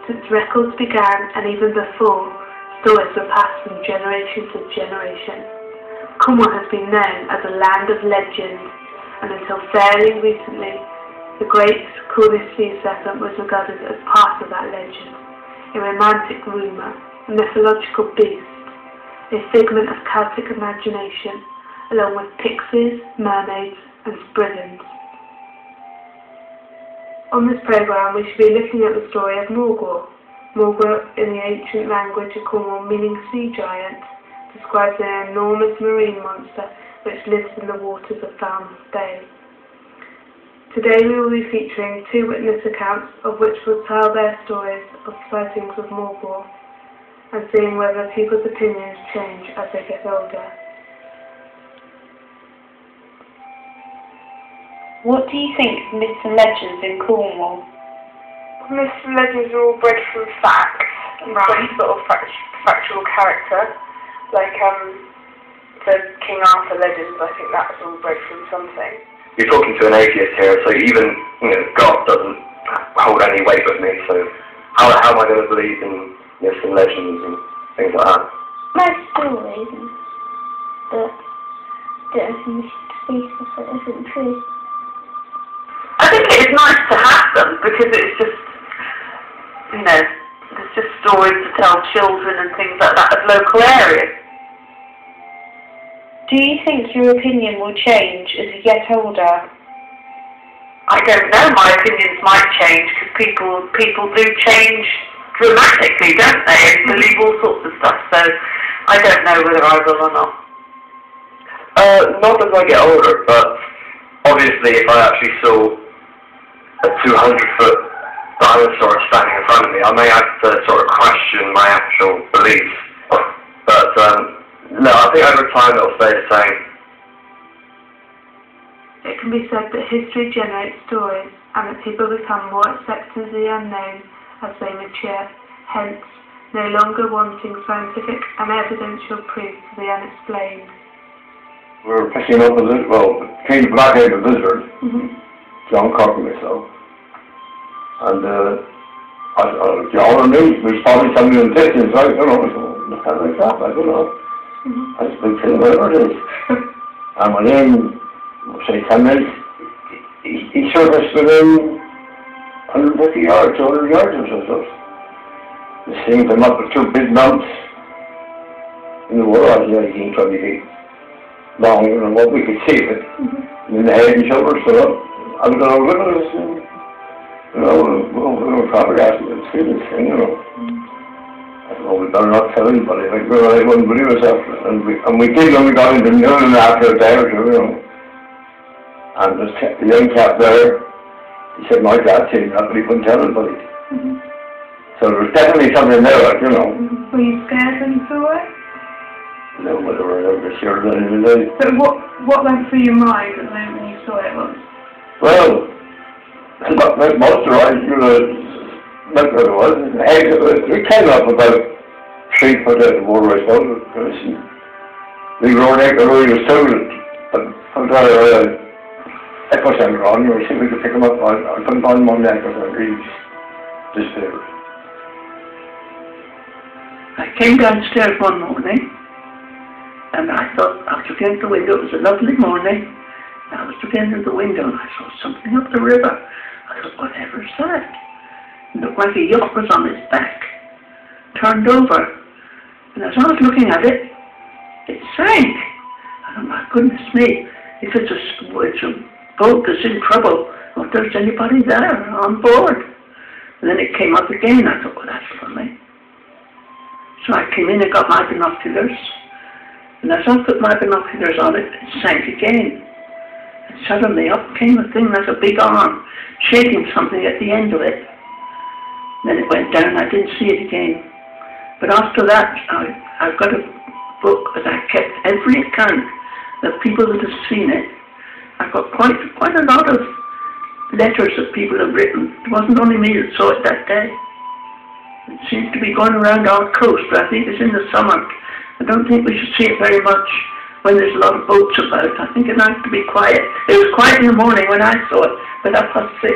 Since records began, and even before, stories were passed from generation to generation. Cornwall has been known as a land of legend, and until fairly recently, the great Cornish sea serpent was regarded as part of that legend, a romantic rumour, a mythological beast, a figment of Celtic imagination, along with pixies, mermaids and spriggans. On this programme we should be looking at the story of Morgwar. Morgwar, in the ancient language of Cornwall meaning sea giant, describes an enormous marine monster which lives in the waters of Falmouth Bay. Today we will be featuring 2 witness accounts of which will tell their stories of sightings of Morgwar and seeing whether people's opinions change as they get older. What do you think of myths and legends in Cornwall? Myths and legends are all bred from facts, Right. some sort of factual character, like the King Arthur legends. I think that's all bred from something. You're talking to an atheist here, so even God doesn't hold any weight with me. So how am I going to believe in myths and legends and things like that? Most stories that don't speak of it isn't true. I think it is nice to have them because it's just, there's just stories to tell children and things like that of local areas. Do you think your opinion will change as you get older? I don't know, my opinions might change because people do change dramatically, don't they, and believe all sorts of stuff, so I don't know whether I will or not. Not as I get older, but obviously if I actually saw a 200-foot dinosaur standing in front of me, I may have to sort of question my actual beliefs. But no, I think over time it'll stay the same. It can be said that history generates stories and that people become more accepting of the unknown as they mature, hence no longer wanting scientific and evidential proof for the unexplained. We were picking up a visitor, came back out a visitor, John Cook and myself. And John and me, we spotted something in the distance, I don't know, look at like that, I don't know. I just big thing, whatever it is. And within, say 10 minutes, he surfaced within 150 yards, 200 yards or so. This thing came up with 2 big mounts in the water, 18, 20 feet long, what we could see of it. In the head and shoulders, so I was going to look at this, we were probably asking to see this thing, I don't know, we better not tell anybody, like, I wouldn't believe ourselves, and we did when we got into Newland after a day or two, and the young chap there, he said, my dad seen that, but he couldn't tell anybody. So there was definitely something there, like, Were you scared when you saw it? No, whether we're sure that it was. So what went through your mind at the moment when you saw it? Well, like most of it, that's what it was. It came up about 3 foot out of the water, I suppose. The road was told, but echo center on, we see if we could pick them up. I couldn't find them on the echo center, he disappeared. I came downstairs one morning and I thought, I was looking out the window, it was a lovely morning, and I was looking out the window and I saw something up the river. I thought, whatever's that? It looked like a yacht was on its back, turned over, and as I was looking at it, it sank. I thought, my goodness me, if it's a boat that's in trouble, or if there's anybody there on board. And then it came up again, I thought, well, that's funny. So I came in and got my binoculars, and as I put my binoculars on it, it sank again. And suddenly up came a thing like a big arm, shaking something at the end of it. And then it went down, I didn't see it again. But after that, I've got a book that I kept every account of people that have seen it. I've got quite a lot of letters that people have written. It wasn't only me that saw it that day. It seems to be going around our coast, but I think it's in the summer. I don't think we should see it very much when there's a lot of boats about. I think it has to be quiet. It was quiet in the morning when I saw it, but 6:30.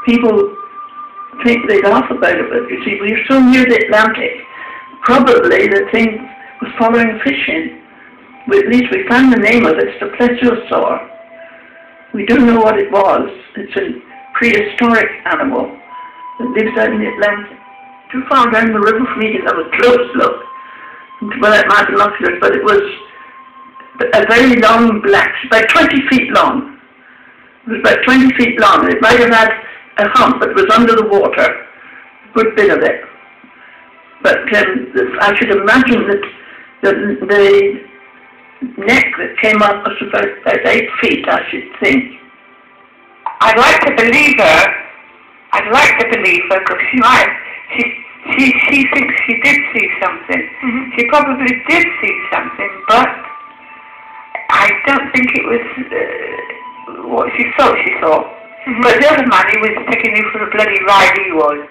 People think they laugh about it, but you see, we're so near the Atlantic. Probably the thing was following fish in. At least we found the name of it. It's the plesiosaur. We do know what it was. It's a prehistoric animal that lives out in the Atlantic. Too far down the river for me to have a close look without my binoculars, but it was a very long black, about 20 feet long. It was about 20 feet long. It might have had a hump, but it was under the water, a good bit of it. But I should imagine that the neck that came up was about 8 feet, I should think. I'd like to believe her. I'd like to believe her because she thinks she did see something. Mm-hmm. She probably did see something, but I don't think it was what she thought she saw. Mm-hmm. But the other man, he was taking you for a bloody ride, he was.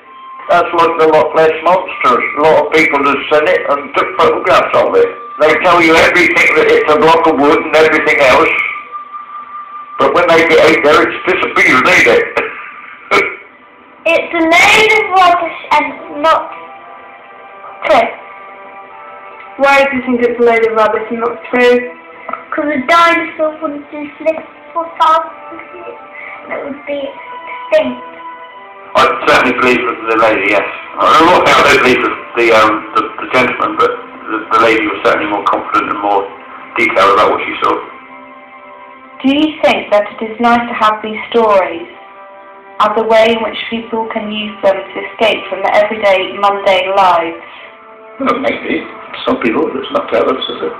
That's like the Loch Ness Monsters. A lot of people have seen it and took photographs of it. They tell you everything, that it's a block of wood and everything else. But when they get out there, it's disappeared, ain't it? It's a load of rubbish and not true. Why do you think it's a load of rubbish and not true? Because a dinosaur wouldn't just live for thousands of years. And it would be extinct. I certainly believe the lady, yes. I don't believe the gentleman, but the lady was certainly more confident and more detailed about what she saw. Do you think that it is nice to have these stories as a way in which people can use them to escape from their everyday, mundane lives? Well, maybe. Some people, it's not tell us, is it?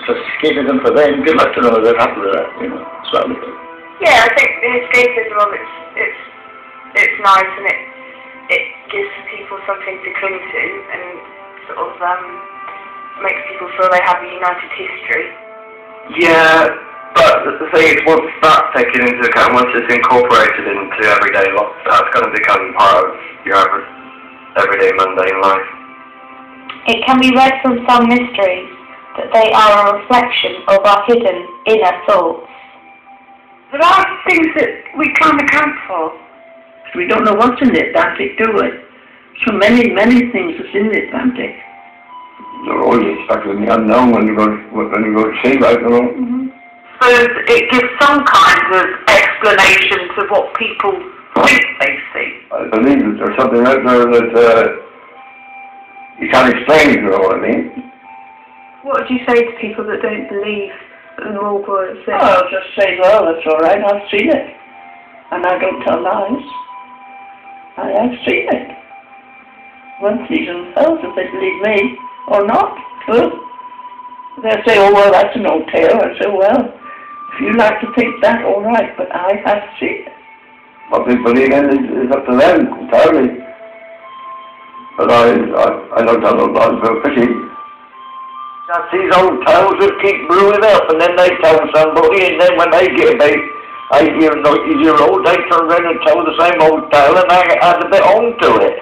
Just escaping them for them. Good luck to know they're happy with that, you know. It's what we do. Yeah, I think the escapism of it's nice, and it gives people something to cling to, and sort of makes people feel they have a united history. Yeah, but the thing is, once that's taken into account, once it's incorporated into everyday life, that's going to become part of your everyday mundane life. It can be read from some mysteries that they are a reflection of our hidden inner thoughts. There are things that we can't account for. We don't know what's in the Atlantic, do we? So many things that's in the Atlantic. They're always stuck in the unknown when you go to sea, like, you know. Mm-hmm. So it gives some kind of explanation to what people think they see. I believe that there's something out there that you can't explain, you know what I mean? What would you say to people that don't believe that the Morgwar is there? Oh, I'll just say, well, that's all right, I've seen it. And I don't tell lies. I have seen it. Well, please themselves if they believe me or not. Well, they'll say, oh, well, that's an old tale. I say, well, if you like to think that, all right, but I have seen it. What they believe in is up to them entirely. But I don't tell no lies about fishing. That's these old tales that keep brewing up, and then they tell somebody, and then when they get about 80 or 90 years old, they turn around and tell the same old tale, and I add a bit on to it.